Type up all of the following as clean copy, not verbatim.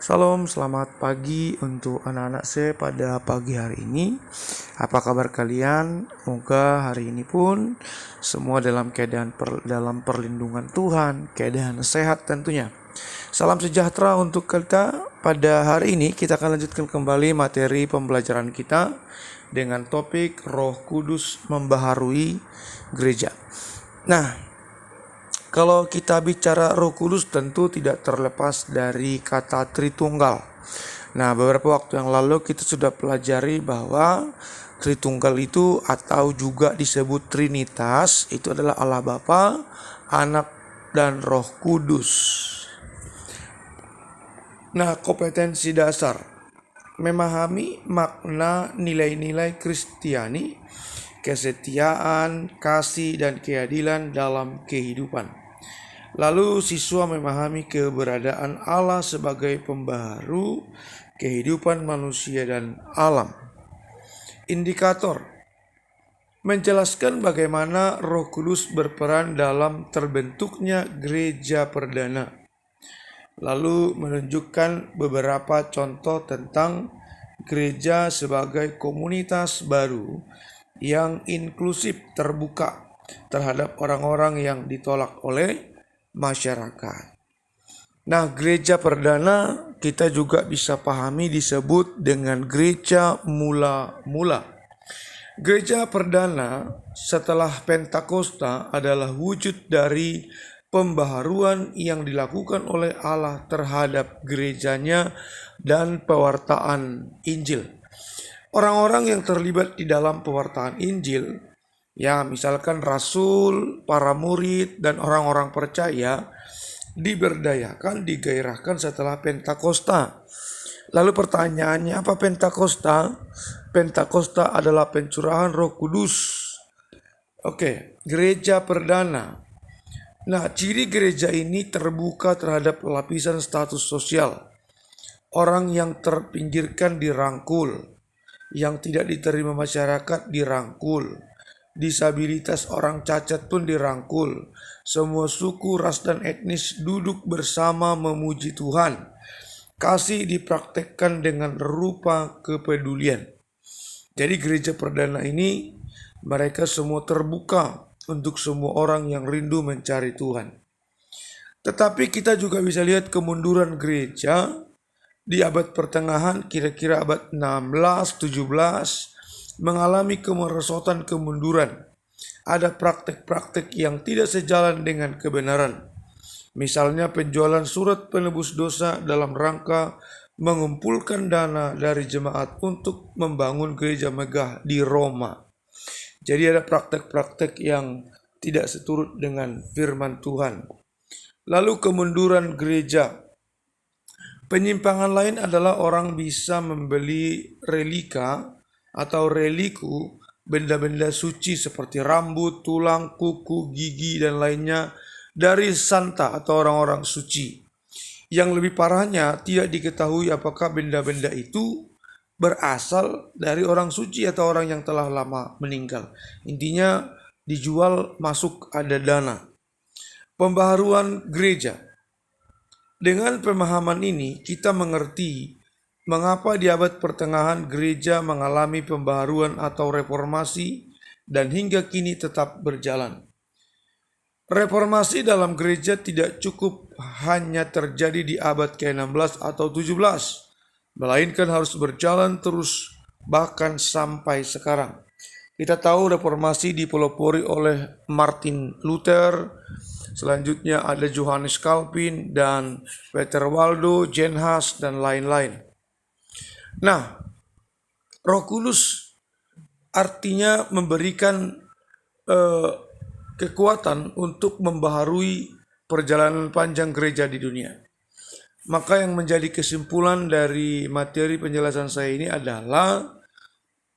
Salam, selamat pagi untuk anak-anak saya pada pagi hari ini. Apa kabar kalian? Semoga hari ini pun semua dalam dalam perlindungan Tuhan, keadaan sehat tentunya. Salam sejahtera untuk kita. Pada hari ini kita akan lanjutkan kembali materi pembelajaran kita dengan topik Roh Kudus membaharui gereja. Nah, kalau kita bicara Roh Kudus tentu tidak terlepas dari kata Tritunggal. Nah, beberapa waktu yang lalu kita sudah pelajari bahwa Tritunggal itu atau juga disebut Trinitas itu adalah Allah Bapa, Anak, dan Roh Kudus. Nah, kompetensi dasar memahami makna nilai-nilai Kristiani, kesetiaan, kasih, dan keadilan dalam kehidupan. Lalu siswa memahami keberadaan Allah sebagai pembaharu kehidupan manusia dan alam. Indikator menjelaskan bagaimana Roh Kudus berperan dalam terbentuknya gereja perdana. Lalu menunjukkan beberapa contoh tentang gereja sebagai komunitas baru yang inklusif, terbuka terhadap orang-orang yang ditolak oleh masyarakat. Nah, gereja perdana kita juga bisa pahami disebut dengan gereja mula-mula. Gereja perdana setelah Pentakosta adalah wujud dari pembaharuan yang dilakukan oleh Allah terhadap gerejanya dan pewartaan Injil. Orang-orang yang terlibat di dalam pewartaan Injil, ya misalkan rasul, para murid, dan orang-orang percaya diberdayakan, digairahkan setelah Pentakosta. Lalu pertanyaannya, apa Pentakosta? Pentakosta adalah pencurahan Roh Kudus. Oke, gereja perdana. Nah, ciri gereja ini terbuka terhadap lapisan status sosial. Orang yang terpinggirkan dirangkul, yang tidak diterima masyarakat dirangkul, disabilitas, orang cacat pun dirangkul. Semua suku, ras, dan etnis duduk bersama memuji Tuhan. Kasih dipraktekkan dengan rupa kepedulian. Jadi gereja perdana ini mereka semua terbuka untuk semua orang yang rindu mencari Tuhan. Tetapi kita juga bisa lihat kemunduran gereja di abad pertengahan, kira-kira abad 16-17, mengalami kemerosotan kemunduran. Ada praktek-praktek yang tidak sejalan dengan kebenaran. Misalnya penjualan surat penebus dosa dalam rangka mengumpulkan dana dari jemaat untuk membangun gereja megah di Roma. Jadi ada praktek-praktek yang tidak seturut dengan firman Tuhan. Lalu kemunduran gereja. Penyimpangan lain adalah orang bisa membeli relika atau reliku, benda-benda suci seperti rambut, tulang, kuku, gigi, dan lainnya dari santa atau orang-orang suci. Yang lebih parahnya, tidak diketahui apakah benda-benda itu berasal dari orang suci atau orang yang telah lama meninggal. Intinya dijual, masuk ada dana. Pembaharuan gereja. Dengan pemahaman ini, kita mengerti mengapa di abad pertengahan gereja mengalami pembaharuan atau reformasi dan hingga kini tetap berjalan. Reformasi dalam gereja tidak cukup hanya terjadi di abad ke-16 atau 17, melainkan harus berjalan terus bahkan sampai sekarang. Kita tahu reformasi dipelopori oleh Martin Luther. Selanjutnya ada Johannes Calvin dan Peter Waldo, Jan Hus, dan lain-lain. Nah, Roh Kudus artinya memberikan kekuatan untuk membaharui perjalanan panjang gereja di dunia. Maka yang menjadi kesimpulan dari materi penjelasan saya ini adalah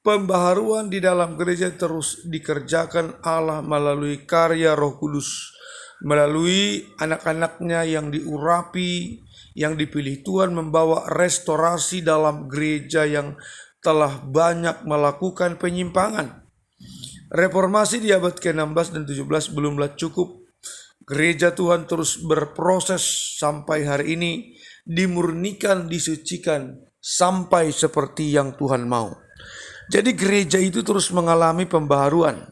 pembaharuan di dalam gereja terus dikerjakan Allah melalui karya Roh Kudus, melalui anak-anaknya yang diurapi, yang dipilih Tuhan membawa restorasi dalam gereja yang telah banyak melakukan penyimpangan. Reformasi di abad ke-16 dan 17 belumlah cukup. Gereja Tuhan terus berproses sampai hari ini dimurnikan, disucikan sampai seperti yang Tuhan mau. Jadi gereja itu terus mengalami pembaharuan,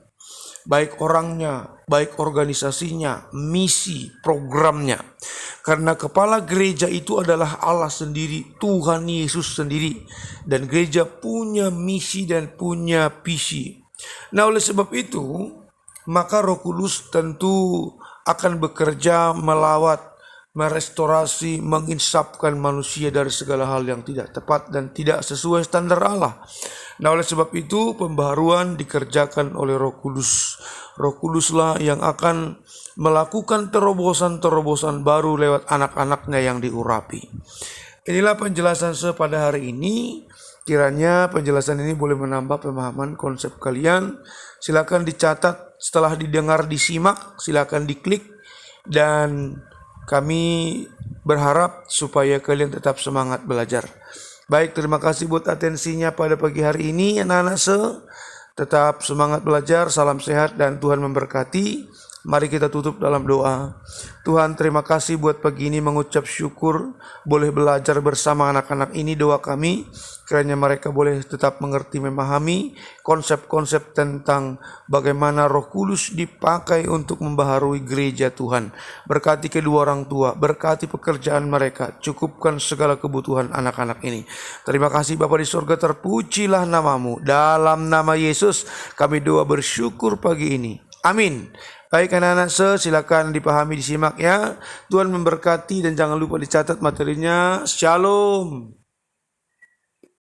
baik orangnya, baik organisasinya, misi, programnya. Karena kepala gereja itu adalah Allah sendiri, Tuhan Yesus sendiri. Dan gereja punya misi dan punya visi. Nah, oleh sebab itu, maka Roh Kudus tentu akan bekerja melawat, merestorasi, menginsafkan manusia dari segala hal yang tidak tepat dan tidak sesuai standar Allah. Nah, oleh sebab itu pembaharuan dikerjakan oleh Roh Kudus. Roh Kuduslah yang akan melakukan terobosan-terobosan baru lewat anak-anaknya yang diurapi. Inilah penjelasan saya pada hari ini. Kiranya penjelasan ini boleh menambah pemahaman konsep kalian. Silakan dicatat setelah didengar, disimak, silakan diklik, dan kami berharap supaya kalian tetap semangat belajar. Baik, terima kasih buat atensinya pada pagi hari ini anak-anak tetap semangat belajar, salam sehat dan Tuhan memberkati. Mari kita tutup dalam doa. Tuhan, terima kasih buat pagi ini mengucap syukur boleh belajar bersama anak-anak ini. Doa kami kiranya mereka boleh tetap mengerti, memahami konsep-konsep tentang bagaimana Roh Kudus dipakai untuk membaharui gereja Tuhan. Berkati kedua orang tua, berkati pekerjaan mereka, cukupkan segala kebutuhan anak-anak ini. Terima kasih Bapa di surga, terpujilah namamu. Dalam nama Yesus kami doa bersyukur pagi ini. Amin. Baik anak-anak silakan dipahami, disimak ya. Tuhan memberkati dan jangan lupa dicatat materinya. Shalom.